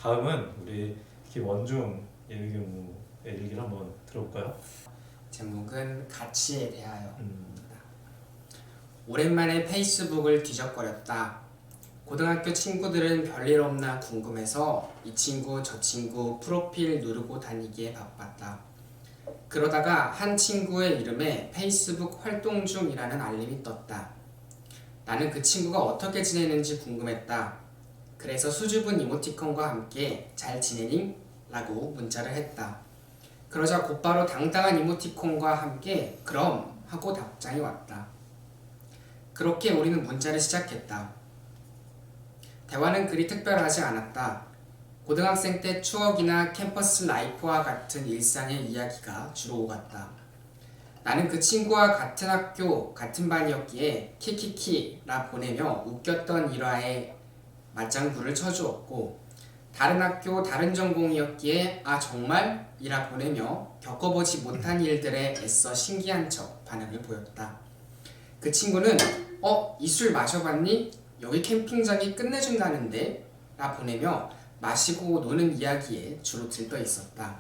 다음은 우리 김원중 예비교무의 일기를 한번 들어볼까요? 제목은 가치에 대하여. 음. 오랜만에 페이스북을 뒤적거렸다. 고등학교 친구들은 별일 없나 궁금해서 이 친구 저 친구 프로필 누르고 다니기에 바빴다. 그러다가 한 친구의 이름에 페이스북 활동 중이라는 알림이 떴다. 나는 그 친구가 어떻게 지내는지 궁금했다. 그래서 수줍은 이모티콘과 함께 잘 지내니? 라고 문자를 했다. 그러자 곧바로 당당한 이모티콘과 함께 그럼 하고 답장이 왔다. 그렇게 우리는 문자를 시작했다. 대화는 그리 특별하지 않았다. 고등학생 때 추억이나 캠퍼스 라이프와 같은 일상의 이야기가 주로 오갔다. 나는 그 친구와 같은 학교, 같은 반이었기에 키키키라 보내며 웃겼던 일화에 맞장구를 쳐주었고, 다른 학교, 다른 전공이었기에 아 정말? 이라 보내며 겪어보지 못한 일들에 애써 신기한 척 반응을 보였다. 그 친구는 이 술 마셔봤니? 여기 캠핑장이 끝내준다는데? 라 보내며 마시고 노는 이야기에 주로 들떠 있었다.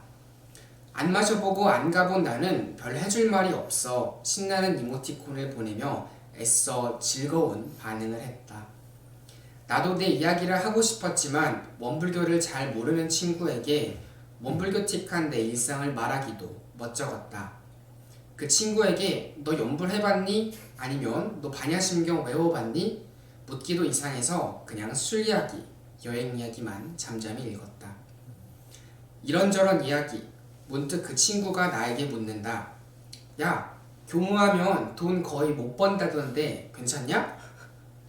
안 마셔보고 안 가본 나는 별 해줄 말이 없어 신나는 이모티콘을 보내며 애써 즐거운 반응을 했다. 나도 내 이야기를 하고 싶었지만 원불교를 잘 모르는 친구에게 원불교틱한 내 일상을 말하기도 멋쩍었다. 그 친구에게 너 연불해봤니? 아니면 너 반야심경 외워봤니? 묻기도 이상해서 그냥 술 이야기, 여행 이야기만 잠잠히 읽었다. 이런저런 이야기, 문득 그 친구가 나에게 묻는다. 야, 교무하면 돈 거의 못 번다던데 괜찮냐?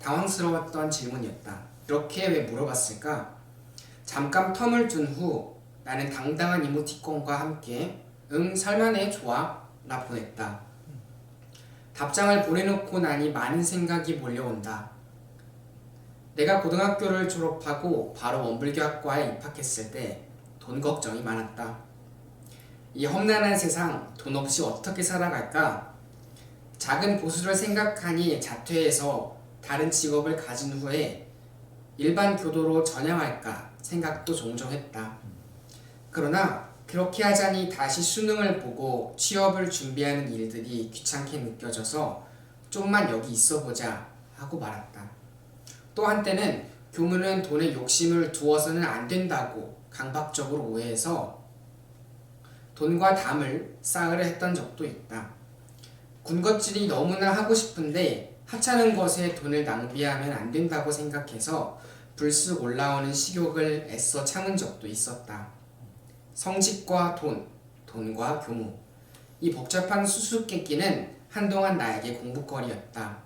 당황스러웠던 질문이었다. 이렇게 왜 물어봤을까? 잠깐 텀을 둔 후 나는 당당한 이모티콘과 함께 응 살만해 좋아 라 보냈다. 답장을 보내놓고 나니 많은 생각이 몰려온다. 내가 고등학교를 졸업하고 바로 원불교학과에 입학했을 때 돈 걱정이 많았다. 이 험난한 세상 돈 없이 어떻게 살아갈까? 작은 보수를 생각하니 자퇴해서 다른 직업을 가진 후에 일반 교도로 전향할까 생각도 종종 했다. 그러나 그렇게 하자니 다시 수능을 보고 취업을 준비하는 일들이 귀찮게 느껴져서 좀만 여기 있어보자 하고 말았다. 또 한때는 교무는 돈에 욕심을 두어서는 안 된다고 강박적으로 오해해서 돈과 담을 쌓으려 했던 적도 있다. 군것질이 너무나 하고 싶은데 하찮은 것에 돈을 낭비하면 안 된다고 생각해서 불쑥 올라오는 식욕을 애써 참은 적도 있었다. 성직과 돈, 돈과 교무. 이 복잡한 수수께끼는 한동안 나에게 공부거리였다.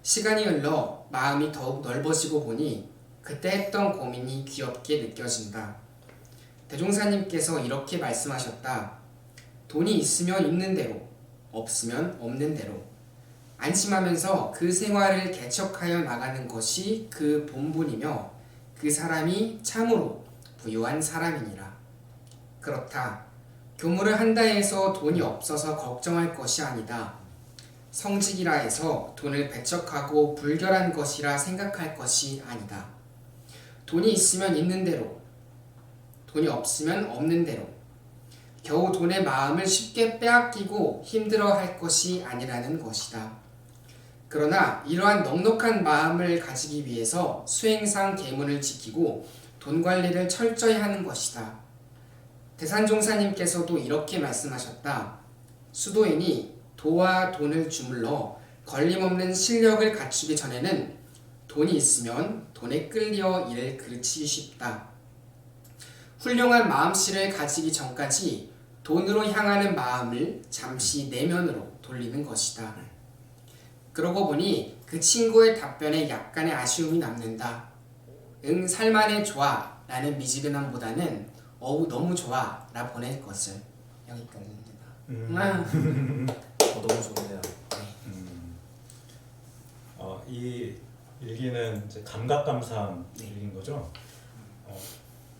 시간이 흘러 마음이 더욱 넓어지고 보니 그때 했던 고민이 귀엽게 느껴진다. 대종사님께서 이렇게 말씀하셨다. 돈이 있으면 있는 대로, 없으면 없는 대로. 안심하면서 그 생활을 개척하여 나가는 것이 그 본분이며 그 사람이 참으로 부유한 사람이니라. 그렇다. 교무를 한다 해서 돈이 없어서 걱정할 것이 아니다. 성직이라 해서 돈을 배척하고 불결한 것이라 생각할 것이 아니다. 돈이 있으면 있는 대로, 돈이 없으면 없는 대로. 겨우 돈의 마음을 쉽게 빼앗기고 힘들어할 것이 아니라는 것이다. 그러나 이러한 넉넉한 마음을 가지기 위해서 수행상 계문을 지키고 돈 관리를 철저히 하는 것이다. 대산종사님께서도 이렇게 말씀하셨다. 수도인이 도와 돈을 주물러 걸림없는 실력을 갖추기 전에는 돈이 있으면 돈에 끌려 일을 그르치기 쉽다. 훌륭한 마음씨를 가지기 전까지 돈으로 향하는 마음을 잠시 내면으로 돌리는 것이다. 그러고 보니 그 친구의 답변에 약간의 아쉬움이 남는다. 응 살만해 좋아 라는 미지근함보다는 어우 너무 좋아 라 보낼 것을. 여기까지입니다. 너무 좋네요. 이 일기는 이제 감각감상 일기인 거죠?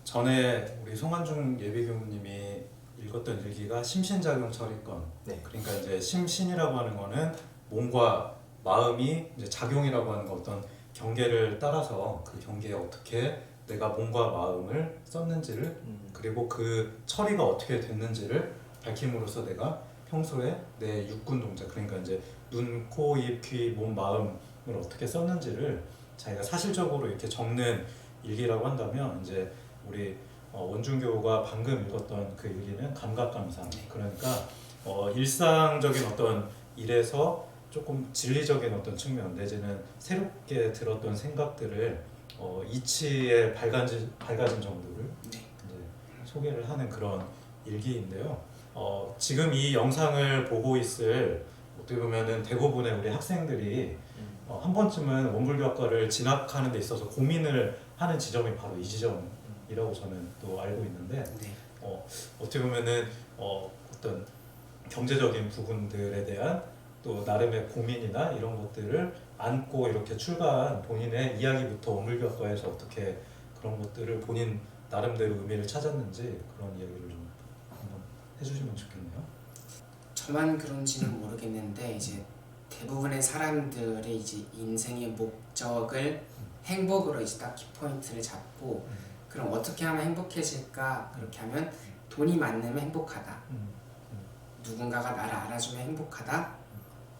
전에 우리 송한중 예비교무님이 읽었던 일기가 심신작용 처리건. 네. 그러니까 이제 심신이라고 하는 거는 몸과 마음이 이제 작용이라고 하는 거 어떤 경계를 따라서 그 경계에 어떻게 내가 몸과 마음을 썼는지를 그리고 그 처리가 어떻게 됐는지를 밝힘으로써 내가 평소에 내 육군 동작 그러니까 이제 눈, 코, 입, 귀, 몸, 마음을 어떻게 썼는지를 자기가 사실적으로 이렇게 적는 일기라고 한다면 이제 우리 원중교가 방금 읽었던 그 일기는 감각감상 그러니까 일상적인 어떤 일에서 조금 진리적인 어떤 측면 내지는 새롭게 들었던 생각들을 이치에 밝아진 정도를 이제 소개를 하는 그런 일기인데요. 지금 이 영상을 보고 있을 어떻게 보면은 대부분의 우리 학생들이 한 번쯤은 원불교학과를 진학하는 데 있어서 고민을 하는 지점이 바로 이 지점이라고 저는 또 알고 있는데 어떻게 보면은 어떤 경제적인 부분들에 대한 또 나름의 고민이나 이런 것들을 안고 이렇게 출가한 본인의 이야기부터 원불교학과에서 어떻게 그런 것들을 본인 나름대로 의미를 찾았는지 그런 이야기를 좀 한번 해주시면 좋겠네요. 저만 그런지는 모르겠는데 이제 대부분의 사람들의 이제 인생의 목적을 행복으로 이제 딱 키포인트를 잡고 그럼 어떻게 하면 행복해질까? 그렇게 하면 돈이 많으면 행복하다. 누군가가 나를 알아주면 행복하다.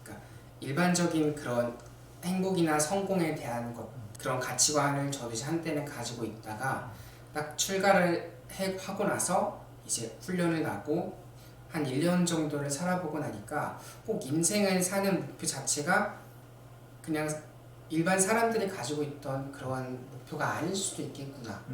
그러니까 일반적인 그런 행복이나 성공에 대한 것 그런 가치관을 저도 이제 한때는 가지고 있다가 딱 출가를 하고 나서 이제 훈련을 나고 한 1년 정도를 살아보고 나니까 꼭 인생을 사는 목표 자체가 그냥 일반 사람들이 가지고 있던 그런 목표가 아닐 수도 있겠구나.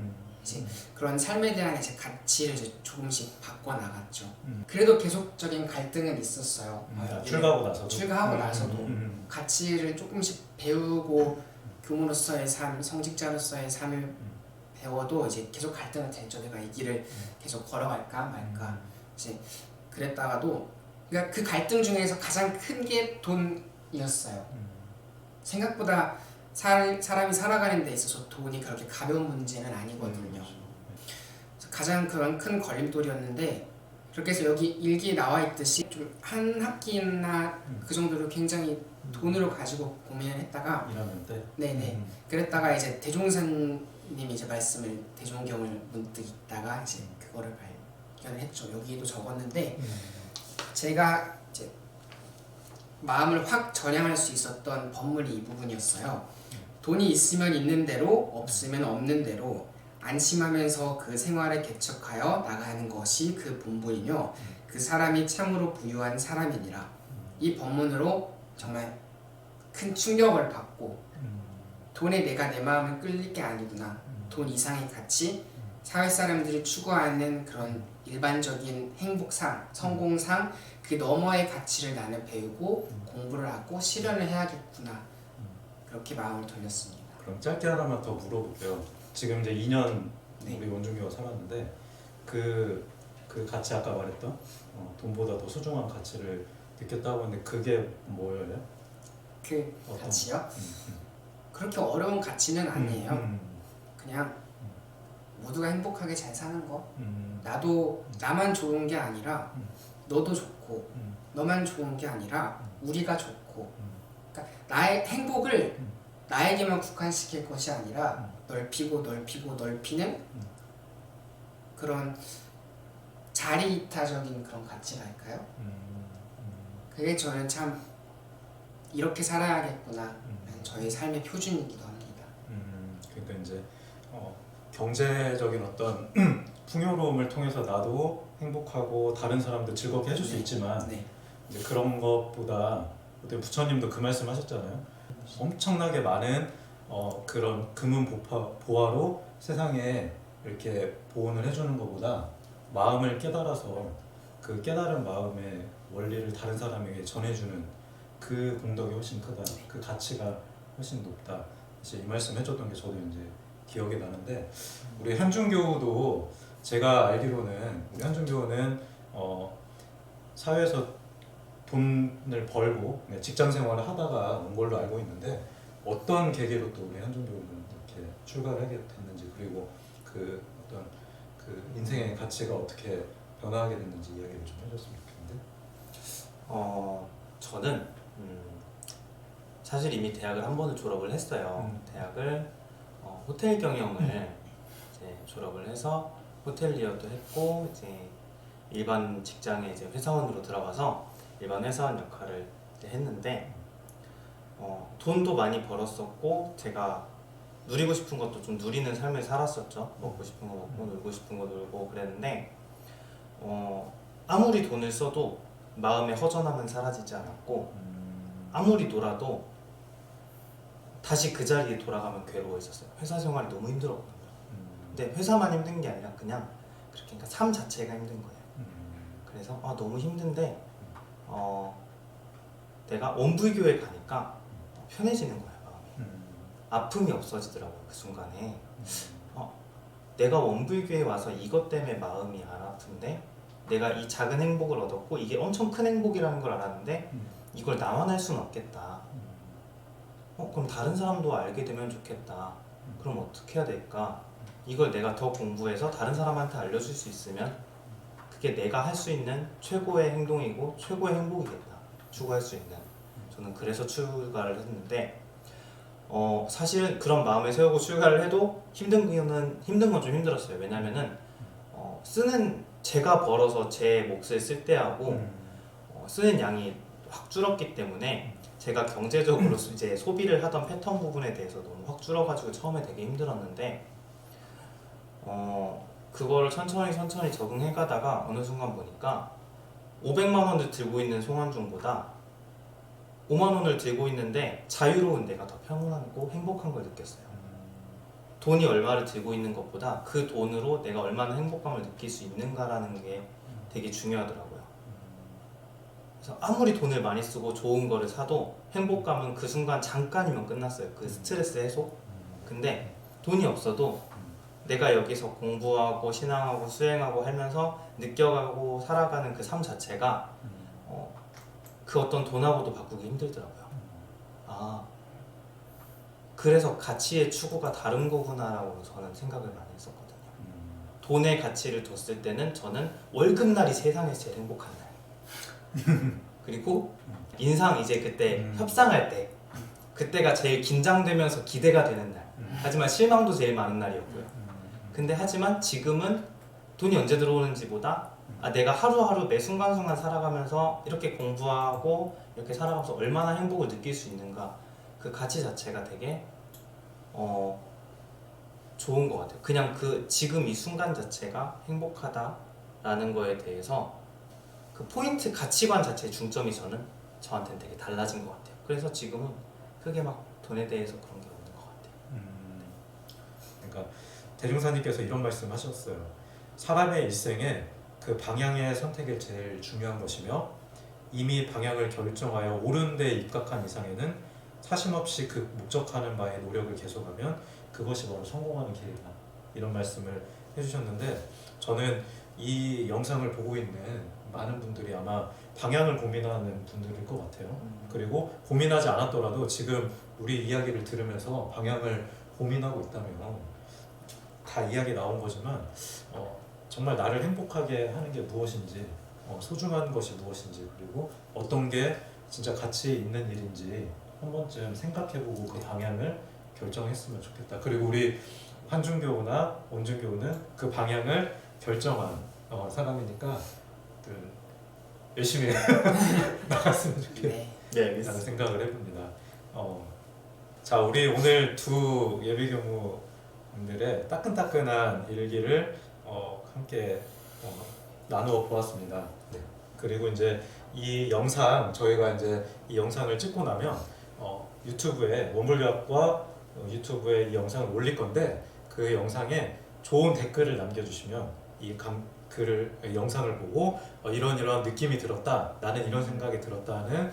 이제 그런 삶에 대한 이제 가치를 이제 조금씩 바꿔 나갔죠. 그래도 계속적인 갈등은 있었어요. 출가하고 나서도 가치를 조금씩 배우고 교무로서의 삶, 성직자로서의 삶을 배워도 이제 계속 갈등은 됐죠. 내가 이 길을 계속 걸어갈까 말까. 이제 그랬다가도 그러니까 그 갈등 중에서 가장 큰 게 돈이었어요. 생각보다 사람이 살아가는 데 있어서 돈이 그렇게 가벼운 문제는 아니거든요. 가장 그런 큰 걸림돌이었는데 그렇게 해서 여기 일기에 나와 있듯이 좀 한 학기나 그 정도로 굉장히 돈으로 가지고 고민을 했다가 1학년 때? 네네 그랬다가 이제 대종사님이 이제 말씀을 대종경을 문득 읽다가 이제 그거를 발견을 했죠. 여기도 적었는데 제가 이제 마음을 확 전향할 수 있었던 법문이 이 부분이었어요. 돈이 있으면 있는 대로 없으면 없는 대로 안심하면서 그 생활에 개척하여 나가는 것이 그 본분이며 그 사람이 참으로 부유한 사람이니라. 이 법문으로 정말 큰 충격을 받고 돈에 내가 내 마음을 끌릴 게 아니구나. 돈 이상의 가치, 사회 사람들이 추구하는 그런 일반적인 행복상, 성공상 그 너머의 가치를 나는 배우고 공부를 하고 실현을 해야겠구나. 그렇게 마음을 돌렸습니다. 그럼 짧게 하나만 더 물어볼게요. 지금 이제 2년 우리 원중교가 살았는데 그 가치 아까 말했던 돈보다 더 소중한 가치를 느꼈다고 하는데 그게 뭐예요? 그 가치요? 그렇게 어려운 가치는 아니에요. 그냥 모두가 행복하게 잘 사는 거. 나도 나만 좋은 게 아니라 너도 좋고 너만 좋은 게 아니라 우리가 좋고 그러니까 나의 행복을 나에게만 국한시킬 것이 아니라 넓히고 넓히는 그런 자리이타적인 그런 가치랄까요? 그게 저는 참 이렇게 살아야겠구나 저의 삶의 표준이기도 합니다. 그러니까 이제 경제적인 어떤 풍요로움을 통해서 나도 행복하고 다른 사람도 즐겁게 해줄 수 있지만 이제 그런 것보다 그때 부처님도 그 말씀하셨잖아요. 엄청나게 많은 그런 금은 보화로 세상에 이렇게 보온을 해주는 것보다 마음을 깨달아서 그 깨달은 마음의 원리를 다른 사람에게 전해주는 그 공덕이 훨씬 크다. 그 가치가 훨씬 높다. 이제 이 말씀 해줬던 게 저도 이제 기억이 나는데 우리 한중교도 제가 알기로는 우리 한중교는 사회에서 돈을 벌고 직장 생활을 하다가 온 걸로 알고 있는데 어떤 계기로 또 우리 한중교는 이렇게 출가를 하게 됐는지 그리고 그 어떤 그 인생의 가치가 어떻게 변화하게 됐는지 이야기를 좀 해줬으면 좋겠는데. 저는 사실 이미 대학을 한 번은 졸업을 했어요. 대학을 호텔 경영을 졸업을 해서 호텔리어도 했고 이제 일반 직장에 이제 회사원으로 들어가서 일반 회사원 역할을 이제 했는데 돈도 많이 벌었었고 제가 누리고 싶은 것도 좀 누리는 삶을 살았었죠. 먹고 싶은 거 먹고 놀고 싶은 거 놀고 그랬는데 아무리 돈을 써도 마음의 허전함은 사라지지 않았고 아무리 놀아도 다시 그 자리에 돌아가면 괴로워했었어요. 회사 생활이 너무 힘들었거든요. 근데 회사만 힘든 게 아니라 그냥 그렇게 그러니까 삶 자체가 힘든 거예요. 그래서 너무 힘든데 내가 원불교에 가니까 편해지는 거예요. 마음이. 아픔이 없어지더라고요. 그 순간에 내가 원불교에 와서 이것 때문에 마음이 안 아픈데 내가 이 작은 행복을 얻었고 이게 엄청 큰 행복이라는 걸 알았는데 이걸 나만 할 수는 없겠다. 그럼 다른 사람도 알게 되면 좋겠다. 그럼 어떻게 해야 될까? 이걸 내가 더 공부해서 다른 사람한테 알려줄 수 있으면 그게 내가 할 수 있는 최고의 행동이고 최고의 행복이겠다. 추구할 수 있는. 저는 그래서 출가를 했는데 사실은 그런 마음을 세우고 출가를 해도 힘든 건 좀 힘들었어요. 왜냐면은 제가 벌어서 제 몫을 쓸 때하고 쓰는 양이 확 줄었기 때문에 제가 경제적으로 이제 소비를 하던 패턴 부분에 대해서 너무 확 줄어가지고 처음에 되게 힘들었는데 그거를 천천히 적응해가다가 어느 순간 보니까 500만 원을 들고 있는 송환중보다 5만 원을 들고 있는데 자유로운 내가 더 평온하고 행복한 걸 느꼈어요. 돈이 얼마를 들고 있는 것보다 그 돈으로 내가 얼마나 행복감을 느낄 수 있는가라는 게 되게 중요하더라고요. 그래서 아무리 돈을 많이 쓰고 좋은 거를 사도 행복감은 그 순간 잠깐이면 끝났어요. 그 스트레스 해소. 근데 돈이 없어도 내가 여기서 공부하고 신앙하고 수행하고 하면서 느껴가고 살아가는 그 삶 자체가 그 어떤 돈하고도 바꾸기 힘들더라고요. 그래서 가치의 추구가 다른 거구나라고 저는 생각을 많이 했었거든요. 돈의 가치를 뒀을 때는 저는 월급날이 세상에서 제일 행복한 날. 그리고 인상 이제 그때 협상할 때 그때가 제일 긴장되면서 기대가 되는 날. 하지만 실망도 제일 많은 날이었고요. 근데 하지만 지금은 돈이 언제 들어오는지보다 내가 하루하루 매 순간순간 살아가면서 이렇게 공부하고 이렇게 살아가면서 얼마나 행복을 느낄 수 있는가, 그 가치 자체가 되게 좋은 것 같아요. 그냥 그 지금 이 순간 자체가 행복하다라는 거에 대해서 그 포인트 가치관 자체의 중점이 저한테는 되게 달라진 것 같아요. 그래서 지금은 크게 막 돈에 대해서 그런 게 없는 것 같아요. 그러니까 대중사님께서 이런 말씀하셨어요. 사람의 일생에 그 방향의 선택이 제일 중요한 것이며 이미 방향을 결정하여 옳은 데 입각한 이상에는 사심 없이 그 목적하는 바에 노력을 계속하면 그것이 바로 성공하는 길이다. 이런 말씀을 해주셨는데 저는 이 영상을 보고 있는 많은 분들이 아마 방향을 고민하는 분들일 것 같아요. 그리고 고민하지 않았더라도 지금 우리 이야기를 들으면서 방향을 고민하고 있다면 다 이야기 나온 거지만 정말 나를 행복하게 하는 게 무엇인지, 소중한 것이 무엇인지, 그리고 어떤 게 진짜 가치 있는 일인지 한 번쯤 생각해보고 그 방향을 결정했으면 좋겠다. 그리고 우리 한중교우나 원중교우는 그 방향을 결정한 사람이니까 열심히 나갔으면 좋겠다는 생각을 해봅니다. 자, 우리 오늘 두 예비교무분들의 따끈따끈한 일기를 함께 나누어 보았습니다. 네. 그리고 이제 이 영상 저희가 이제 이 영상을 찍고 나면 유튜브에 원불교학과 유튜브에 이 영상을 올릴 건데 그 영상에 좋은 댓글을 남겨주시면 이 영상을 보고 이런 느낌이 들었다, 나는 이런 생각이 들었다는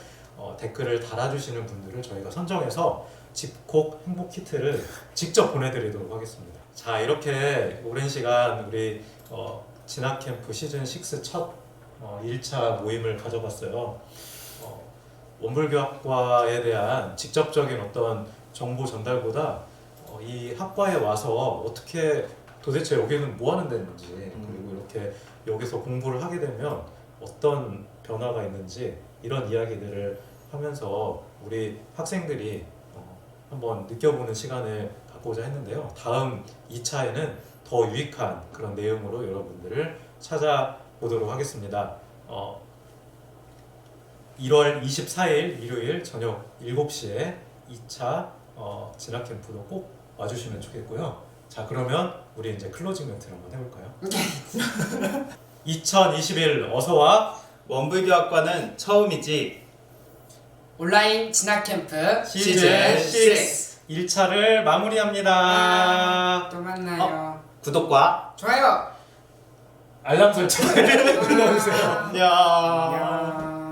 댓글을 달아주시는 분들을 저희가 선정해서 집콕 행복 키트를 직접 보내드리도록 하겠습니다. 자, 이렇게 오랜 시간 우리 진학캠프 시즌6 첫 1차 모임을 가져봤어요. 원불교학과에 대한 직접적인 어떤 정보 전달보다 이 학과에 와서 어떻게 도대체 여기는 뭐 하는 데인지, 그리고 이렇게 여기서 공부를 하게 되면 어떤 변화가 있는지 이런 이야기들을 하면서 우리 학생들이 한번 느껴보는 시간을 갖고자 했는데요. 다음 2차에는 더 유익한 그런 내용으로 여러분들을 찾아보도록 하겠습니다. 1월 24일 일요일 저녁 7시에 2차 진학 캠프도 꼭 와주시면 좋겠고요. 자, 그러면 우리 이제 클로징 멘트를 한번 해볼까요? 2021 어서와 원불교학과는 처음이지. 온라인 진학 캠프 시즌 6 1차를 마무리합니다. 또 만나요. 구독과 좋아요. 알람 설정을 눌러주세요. 안녕. 안녕.